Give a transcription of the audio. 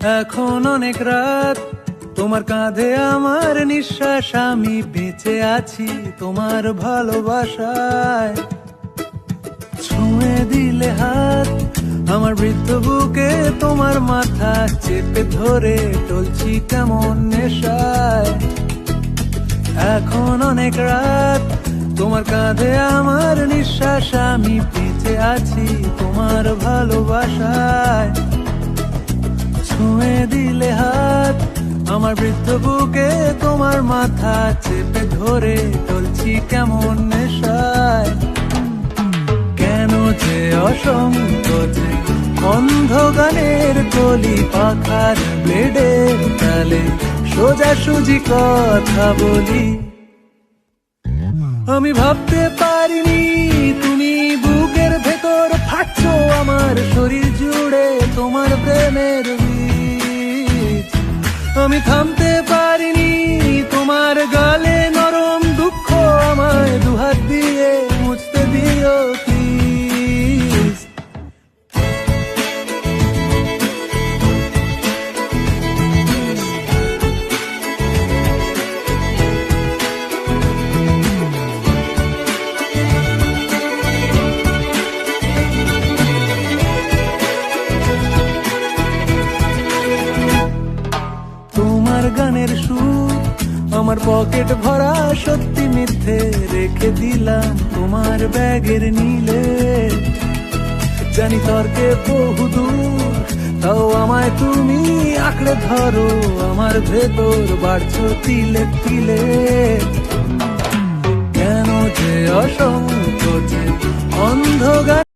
এখন অনেক রাত, তোমার কাঁধে আমার নিঃশ্বাস, আমি বেঁচে আছি তোমার ভালোবাসায়। ছুঁয়ে দিলে হাত আমার বৃদ্ধ বুকে, তোমার মাথা চেপে ধরে টলছি কেমন নেশায়। এখন অনেক রাত, তোমার কাঁধে আমার নিঃশ্বাস, আমি বেঁচে আছি তোমার ভালোবাসায়। ছুঁয়ে দিলে হাত আমার বৃদ্ধ বুকে, তোমার মাথা চেপে ধরে টলছি কেমন নেশায়। কেন যে অসংকোচে অন্ধ গানের কলি পাখার ব্লেডের তালে সোজাসুজি কথা বলি। আমি ভাবতে পারিনি তুমি বুকের ভেতর ফাটছো আমার শরীর জুড়ে তোমার প্রেমের বীজ। আমি থামতে পারিনি তোমার গালে নরম দুঃখ, আমায় দুহাত দিয়ে মুছতে দিও প্লিজ। তোমার গানের সুর আমার পকেট ভরা, সত্যি মিথ্যে রেখে দিলাম তোমার ব্যাগের নীলে। জানি তর্কে বহুদূর, তাও আমায় তুমি আঁকড়ে ধরো, আমার ভেতর বাড়ছো তিলে তিলে। কেন যে অসংকোচে অন্ধ গান